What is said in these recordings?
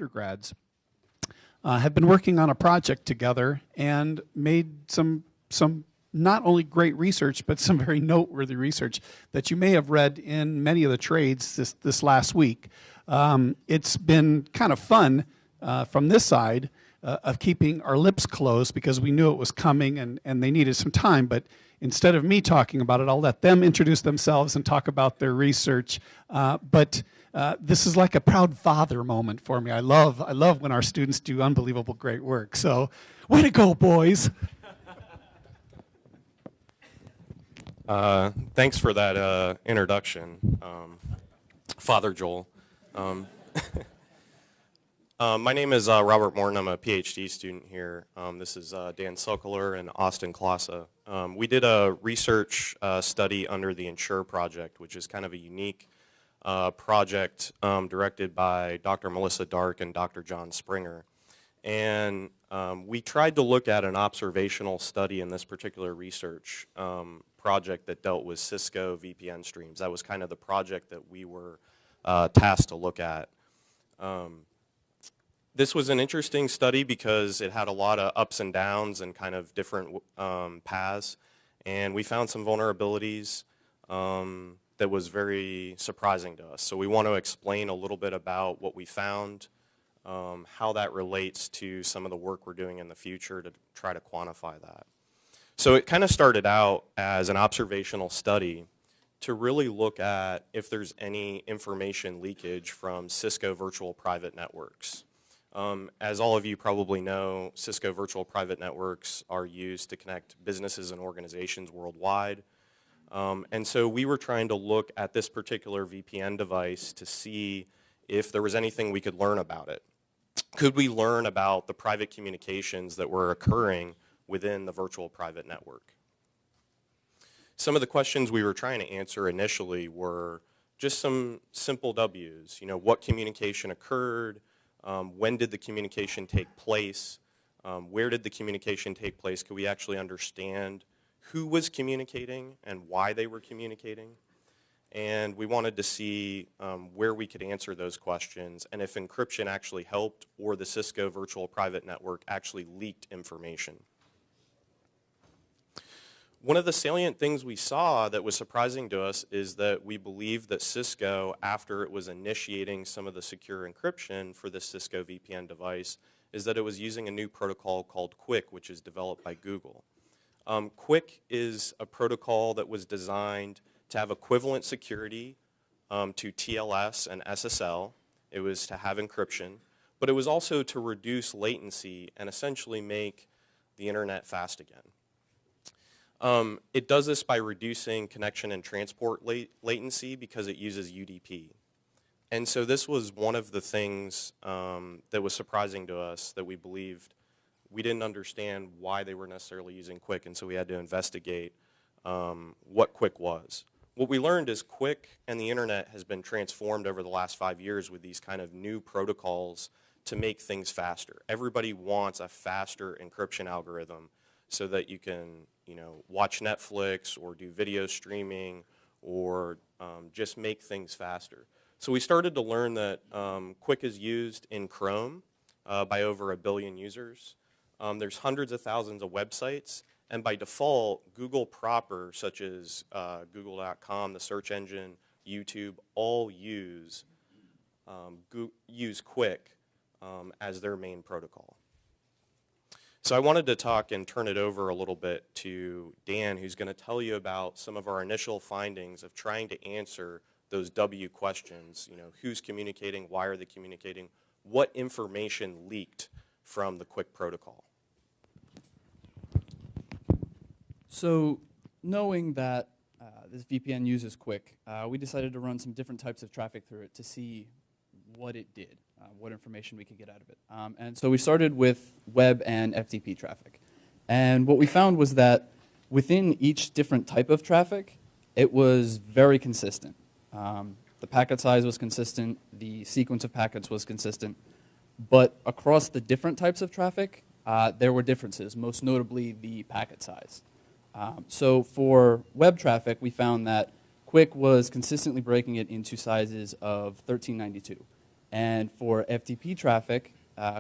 undergrads have been working on a project together and made some not only great research, but some very noteworthy research that you may have read in many of the trades this last week. It's been kind of fun from this side of keeping our lips closed because we knew it was coming and they needed some time. But instead of me talking about it, I'll let them introduce themselves and talk about their research. But this is like a proud father moment for me. I love when our students do unbelievable great work. So way to go, boys. Thanks for that introduction, Father Joel. My name is Robert Morton. I'm a PhD student here. This is Dan Suckler and Austin Klassa. We did a research study under the Ensure project, which is kind of a unique project directed by Dr. Melissa Dark and Dr. John Springer. And we tried to look at an observational study in this particular research project that dealt with Cisco VPN streams. That was kind of the project that we were tasked to look at. This was an interesting study because it had a lot of ups and downs and kind of different paths. And we found some vulnerabilities that was very surprising to us. So we want to explain a little bit about what we found, how that relates to some of the work we're doing in the future to try to quantify that. So it kind of started out as an observational study to really look at if there's any information leakage from Cisco virtual private networks. As all of you probably know, Cisco virtual private networks are used to connect businesses and organizations worldwide. And so we were trying to look at this particular VPN device to see if there was anything we could learn about it. Could we learn about the private communications that were occurring within the virtual private network? Some of the questions we were trying to answer initially were just some simple W's. You know, what communication occurred? When did the communication take place? Where did the communication take place? Could we actually understand who was communicating and why they were communicating? And we wanted to see where we could answer those questions and if encryption actually helped or the Cisco virtual private network actually leaked information. One of the salient things we saw that was surprising to us is that we believe that Cisco, after it was initiating some of the secure encryption for this Cisco VPN device, is that it was using a new protocol called QUIC, which is developed by Google. QUIC is a protocol that was designed to have equivalent security to TLS and SSL. It was to have encryption, but it was also to reduce latency and essentially make the internet fast again. It does this by reducing connection and transport latency because it uses UDP. And so this was one of the things that was surprising to us that we believed. We didn't understand why they were necessarily using QUIC, and so we had to investigate what QUIC was. What we learned is QUIC and the internet has been transformed over the last 5 years with these kind of new protocols to make things faster. Everybody wants a faster encryption algorithm so that you can, you know, watch Netflix or do video streaming or just make things faster. So we started to learn that QUIC is used in Chrome by over 1 billion users. There's hundreds of thousands of websites, and by default, Google proper, such as Google.com, the search engine, YouTube, all use QUIC as their main protocol. So I wanted to talk and turn it over a little bit to Dan, who's going to tell you about some of our initial findings of trying to answer those W questions. You know, who's communicating, why are they communicating, what information leaked from the QUIC protocol. So knowing that this VPN uses QUIC, we decided to run some different types of traffic through it to see what it did, what information we could get out of it. And so we started with web and FTP traffic. And what we found was that within each different type of traffic, it was very consistent. The packet size was consistent, the sequence of packets was consistent, but across the different types of traffic, there were differences, most notably the packet size. So for web traffic, we found that QUIC was consistently breaking it into sizes of 1392. And for FTP traffic,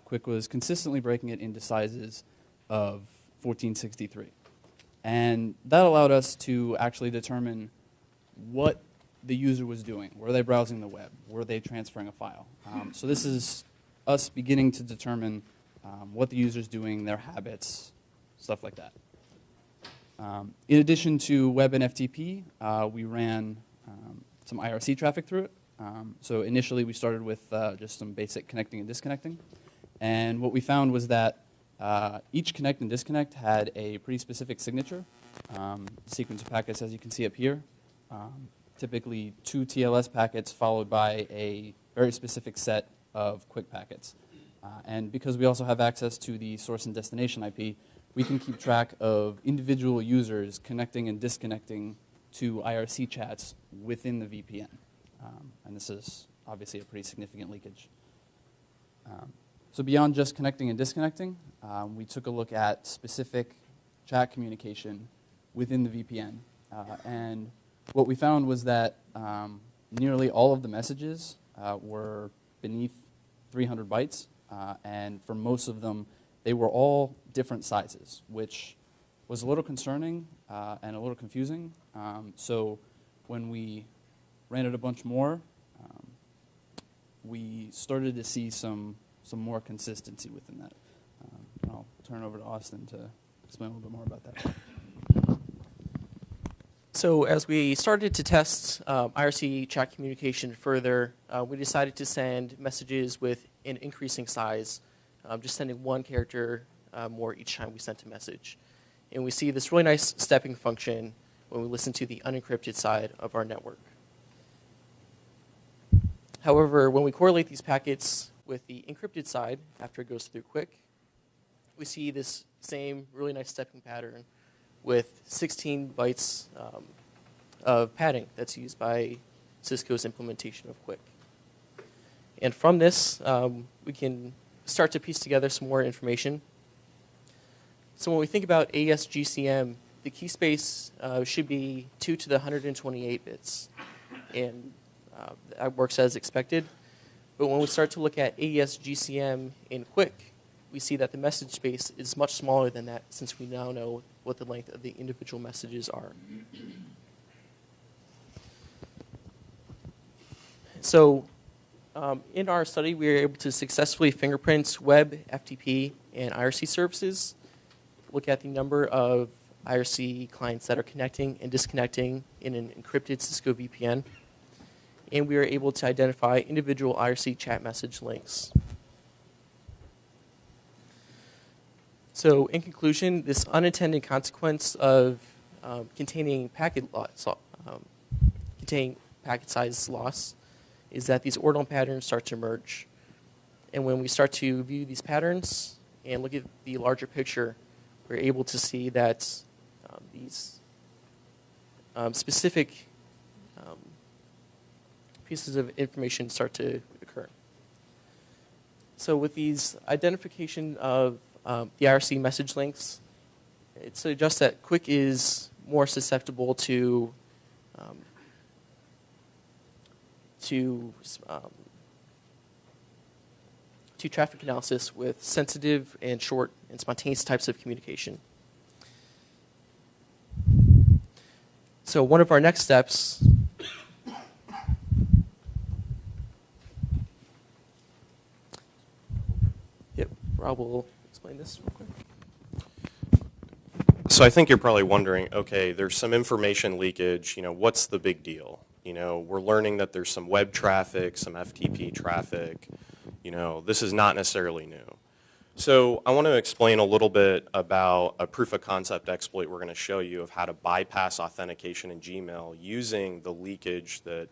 Quick was consistently breaking it into sizes of 1463. And that allowed us to actually determine what the user was doing. Were they browsing the web? Were they transferring a file? So this is us beginning to determine what the user's doing, their habits, stuff like that. In addition to web and FTP, we ran some IRC traffic through it. So initially we started with just some basic connecting and disconnecting. And what we found was that each connect and disconnect had a pretty specific signature. Sequence of packets, as you can see up here. Typically 2 TLS packets followed by a very specific set of quick packets. And because we also have access to the source and destination IP, we can keep track of individual users connecting and disconnecting to IRC chats within the VPN. And this is obviously a pretty significant leakage. So beyond just connecting and disconnecting, we took a look at specific chat communication within the VPN. And what we found was that nearly all of the messages were beneath 300 bytes. And for most of them, they were all different sizes, which was a little concerning and a little confusing. So when we ran it a bunch more, we started to see some more consistency within that. I'll turn over to Austin to explain a little bit more about that. So as we started to test IRC chat communication further, we decided to send messages with an increasing size, just sending 1 character more each time we sent a message. And we see this really nice stepping function when we listen to the unencrypted side of our network. However, when we correlate these packets with the encrypted side after it goes through Quick, we see this same really nice stepping pattern with 16 bytes of padding that's used by Cisco's implementation of Quick. And from this, we can start to piece together some more information. So when we think about AES GCM, the key space should be 2 to the 128 bits. And that works as expected. But when we start to look at AES GCM in Quick, we see that the message space is much smaller than that, since we now know what the length of the individual messages are. So in our study, we were able to successfully fingerprint web, FTP, and IRC services, look at the number of IRC clients that are connecting and disconnecting in an encrypted Cisco VPN, and we were able to identify individual IRC chat message links. So in conclusion, this unintended consequence of containing packet size loss is that these ordinal patterns start to emerge. And when we start to view these patterns and look at the larger picture, we're able to see that these specific pieces of information start to occur. So with these identification of the IRC message links, it suggests that Quick is more susceptible to traffic analysis with sensitive and short and spontaneous types of communication. So one of our next steps Rob will explain this real quick. So I think you're probably wondering, okay, there's some information leakage, what's the big deal? We're learning that there's some web traffic, some FTP traffic, this is not necessarily new. So I want to explain a little bit about a proof of concept exploit we're going to show you of how to bypass authentication in Gmail using the leakage that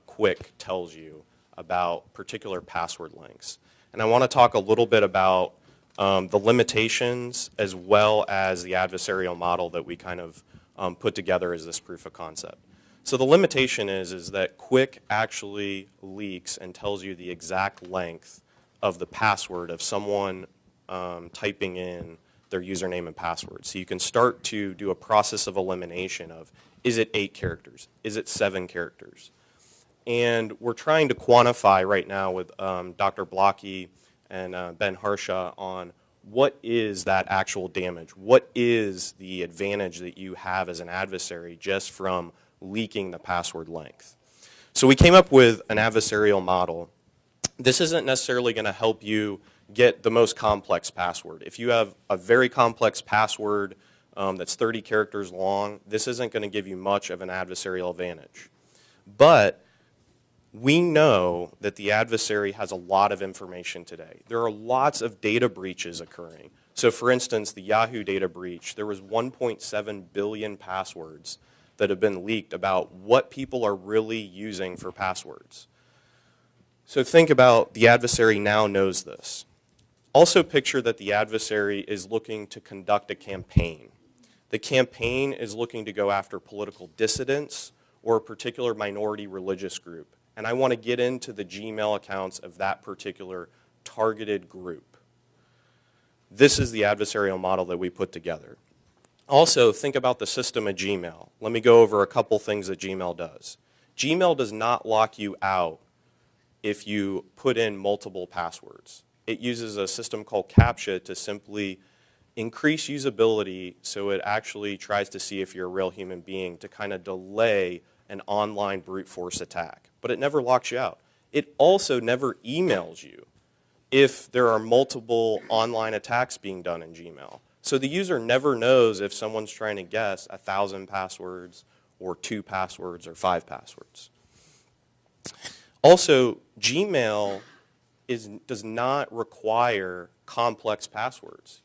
Quick tells you about particular password links. And I want to talk a little bit about the limitations as well as the adversarial model that we kind of put together as this proof of concept. So the limitation is that Quick actually leaks and tells you the exact length of the password of someone typing in their username and password. So you can start to do a process of elimination of, is it 8 characters? Is it 7 characters? And we're trying to quantify right now with Dr. Blocky and Ben Harsha on what is that actual damage? What is the advantage that you have as an adversary just from leaking the password length? So we came up with an adversarial model. This isn't necessarily going to help you get the most complex password. If you have a very complex password that's 30 characters long, this isn't going to give you much of an adversarial advantage. But we know that the adversary has a lot of information today. There are lots of data breaches occurring. So for instance, the Yahoo data breach, there was 1.7 billion passwords that have been leaked about what people are really using for passwords. So think about the adversary now knows this. Also picture that the adversary is looking to conduct a campaign. The campaign is looking to go after political dissidents or a particular minority religious group. And I want to get into the Gmail accounts of that particular targeted group. This is the adversarial model that we put together. Also, think about the system of Gmail. Let me go over a couple things that Gmail does. Gmail does not lock you out if you put in multiple passwords. It uses a system called CAPTCHA to simply increase usability so it actually tries to see if you're a real human being to kind of delay an online brute force attack. But it never locks you out. It also never emails you if there are multiple online attacks being done in Gmail. So the user never knows if someone's trying to guess 1,000 passwords or 2 passwords or 5 passwords. Also, Gmail does not require complex passwords.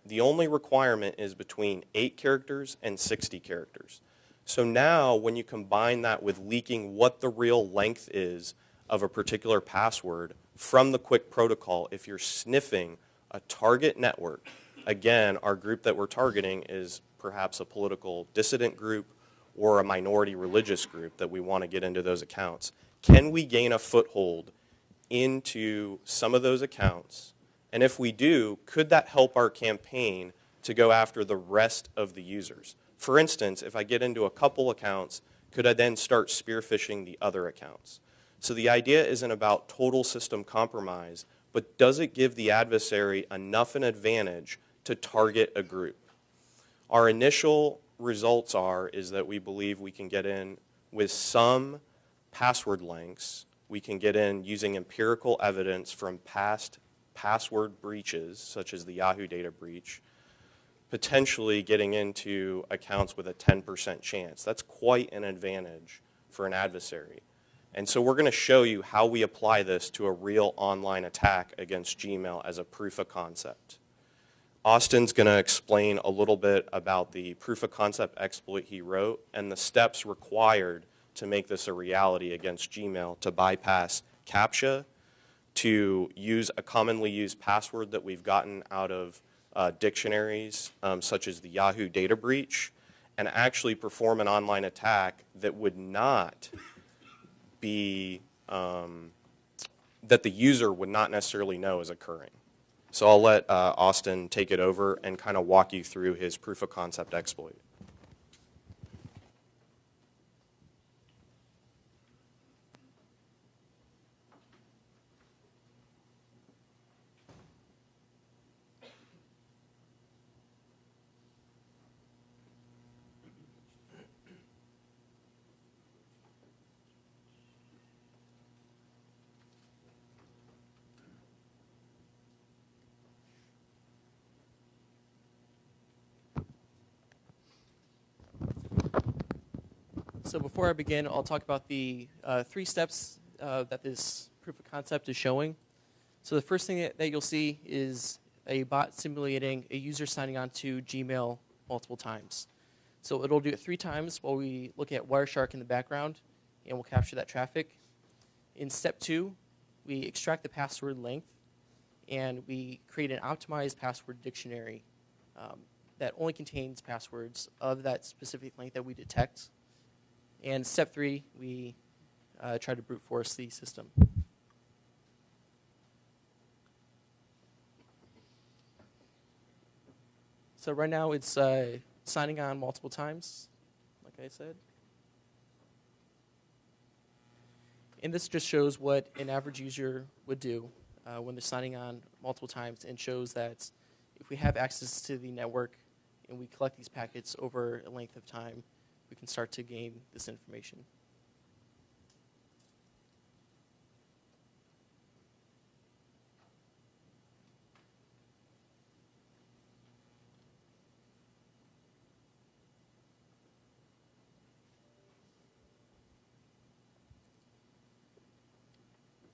The only requirement is between 8 characters and 60 characters. So now when you combine that with leaking what the real length is of a particular password from the quick protocol, if you're sniffing a target network, again, our group that we're targeting is perhaps a political dissident group or a minority religious group that we want to get into those accounts. Can we gain a foothold into some of those accounts? And if we do, could that help our campaign to go after the rest of the users? For instance, if I get into a couple accounts, could I then start spearphishing the other accounts? So the idea isn't about total system compromise, but does it give the adversary enough an advantage to target a group? Our initial results is that we believe we can get in with some password lengths. We can get in using empirical evidence from past password breaches, such as the Yahoo data breach, potentially getting into accounts with a 10% chance. That's quite an advantage for an adversary. And so we're going to show you how we apply this to a real online attack against Gmail as a proof of concept. Austin's going to explain a little bit about the proof of concept exploit he wrote and the steps required to make this a reality against Gmail to bypass CAPTCHA, to use a commonly used password that we've gotten out of dictionaries such as the Yahoo data breach, and actually perform an online attack that would not be, that the user would not necessarily know is occurring. So I'll let Austin take it over and kind of walk you through his proof of concept exploit. So before I begin, I'll talk about the 3 steps that this proof of concept is showing. So the first thing that you'll see is a bot simulating a user signing on to Gmail multiple times. So it'll do it 3 times while we look at Wireshark in the background, and we'll capture that traffic. In step 2, we extract the password length, and we create an optimized password dictionary that only contains passwords of that specific length that we detect. And step 3, we try to brute force the system. So right now it's signing on multiple times, like I said. And this just shows what an average user would do when they're signing on multiple times, and shows that if we have access to the network and we collect these packets over a length of time, we can start to gain this information.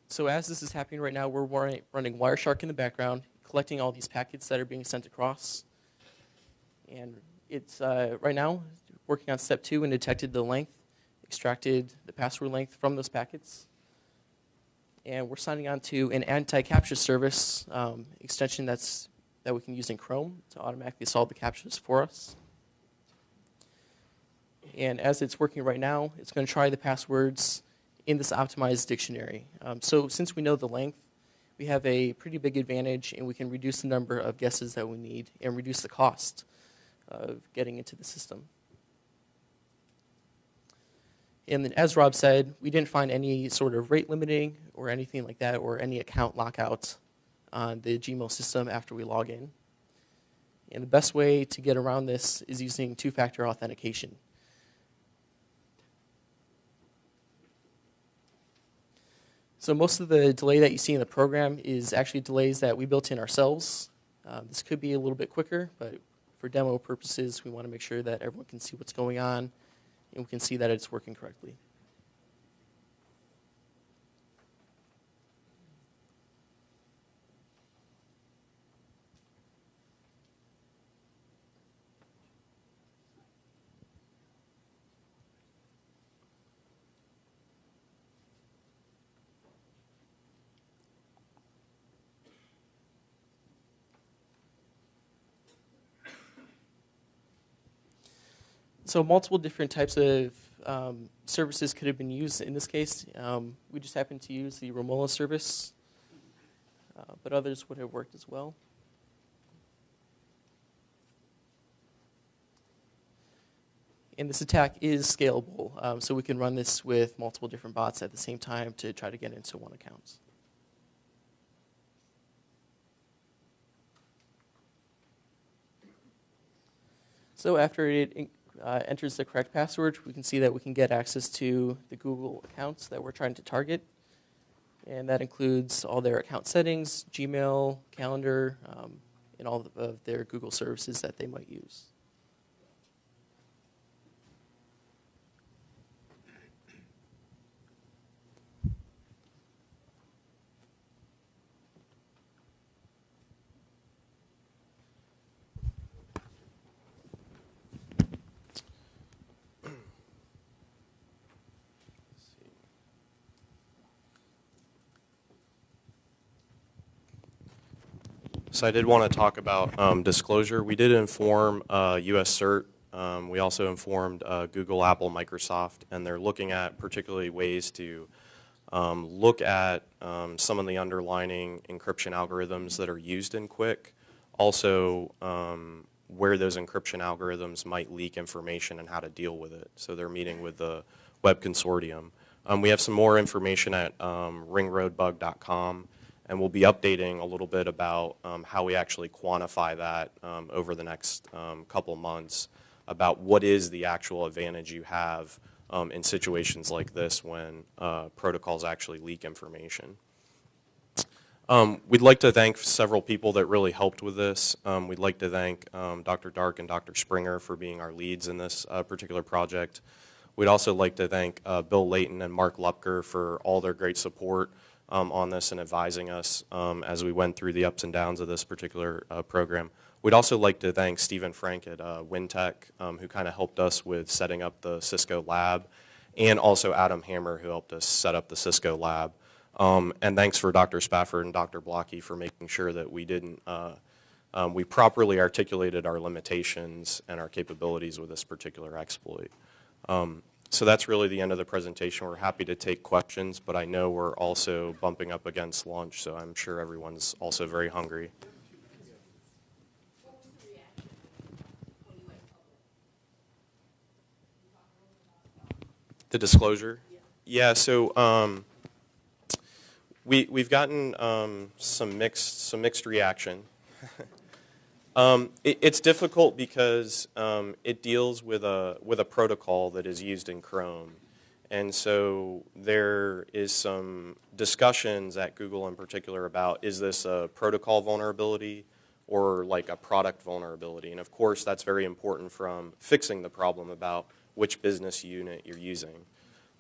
So as this is happening right now, we're running Wireshark in the background, collecting all these packets that are being sent across. And it's right now working on step 2 and detected the length, extracted the password length from those packets. And we're signing on to an anti-captcha service extension that we can use in Chrome to automatically solve the captchas for us. And as it's working right now, it's going to try the passwords in this optimized dictionary. So since we know the length, we have a pretty big advantage, and we can reduce the number of guesses that we need and reduce the cost of getting into the system. And then, as Rob said, we didn't find any sort of rate limiting or anything like that, or any account lockout on the Gmail system after we log in. And the best way to get around this is using two-factor authentication. So most of the delay that you see in the program is actually delays that we built in ourselves. This could be a little bit quicker, but for demo purposes, we want to make sure that everyone can see what's going on and we can see that it's working correctly. So multiple different types of services could have been used in this case. We just happened to use the Romola service, but others would have worked as well. And this attack is scalable, so we can run this with multiple different bots at the same time to try to get into one account. So after it enters the correct password, we can see that we can get access to the Google accounts that we're trying to target. And that includes all their account settings, Gmail, calendar, and all of their Google services that they might use. So I did want to talk about disclosure. We did inform US CERT. We also informed Google, Apple, Microsoft, and they're looking at particularly ways to look at some of the underlying encryption algorithms that are used in Quick. Also, where those encryption algorithms might leak information and how to deal with it. So they're meeting with the Web Consortium. We have some more information at ringroadbug.com. And we'll be updating a little bit about how we actually quantify that over the next couple months, about what is the actual advantage you have in situations like this when protocols actually leak information. We'd like to thank several people that really helped with this. We'd like to thank Dr. Dark and Dr. Springer for being our leads in this particular project. We'd also like to thank Bill Layton and Mark Lupker for all their great support on this and advising us as we went through the ups and downs of this particular program. We'd also like to thank Stephen Frank at Wintech, who kind of helped us with setting up the Cisco lab, and also Adam Hammer, who helped us set up the Cisco lab. And thanks for Dr. Spafford and Dr. Blocky for making sure that we properly articulated our limitations and our capabilities with this particular exploit. So that's really the end of the presentation. We're happy to take questions, but I know we're also bumping up against lunch, so I'm sure everyone's also very hungry. The disclosure? Yeah, so We've gotten some mixed reaction. It's difficult because it deals with a protocol that is used in Chrome. And so there is some discussions at Google in particular about, is this a protocol vulnerability or like a product vulnerability? And of course, that's very important from fixing the problem about which business unit you're using.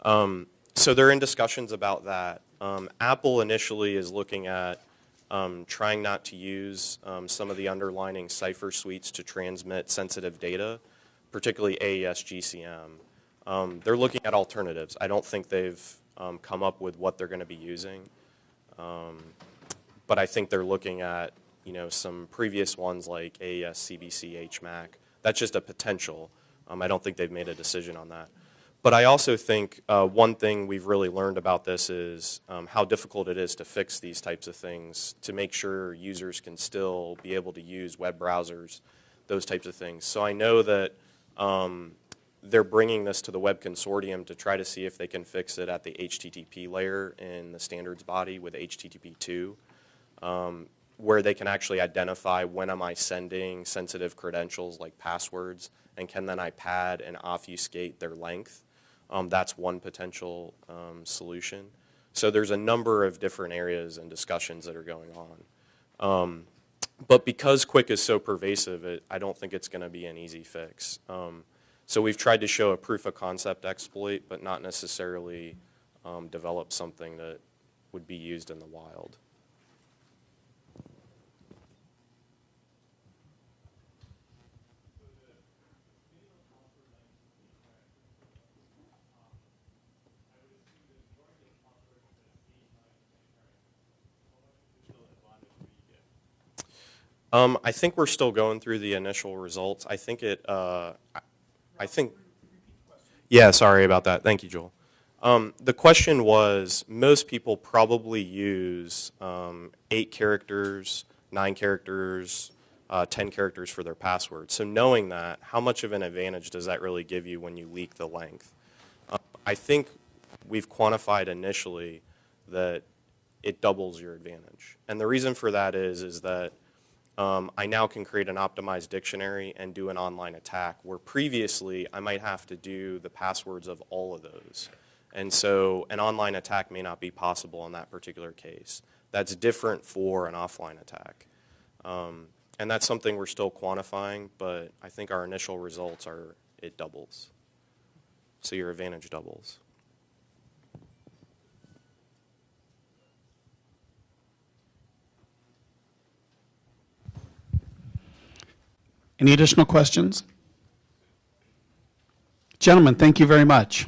So they're in discussions about that. Apple initially is looking at trying not to use some of the underlying cipher suites to transmit sensitive data, particularly AES GCM. They're looking at alternatives. I don't think they've come up with what they're going to be using, but I think they're looking at some previous ones like AES CBC HMAC. That's just a potential. I don't think they've made a decision on that. But I also think one thing we've really learned about this is how difficult it is to fix these types of things, to make sure users can still be able to use web browsers, those types of things. So I know that they're bringing this to the Web Consortium to try to see if they can fix it at the HTTP layer in the standards body with HTTP2, where they can actually identify when am I sending sensitive credentials like passwords, and can then I pad and obfuscate their length. That's one potential solution. So there's a number of different areas and discussions that are going on. But because Quick is so pervasive, I don't think it's going to be an easy fix. So we've tried to show a proof of concept exploit, but not necessarily develop something that would be used in the wild. I think we're still going through the initial results. I think yeah, sorry about that. Thank you, Joel. The question was, most people probably use 8 characters, 9 characters, 10 characters for their password. So knowing that, how much of an advantage does that really give you when you leak the length? I think we've quantified initially that it doubles your advantage. And the reason for that is that I now can create an optimized dictionary and do an online attack, where previously I might have to do the passwords of all of those. And so an online attack may not be possible in that particular case. That's different for an offline attack. And that's something we're still quantifying, but I think our initial results are it doubles. So your advantage doubles. Any additional questions? Gentlemen, thank you very much.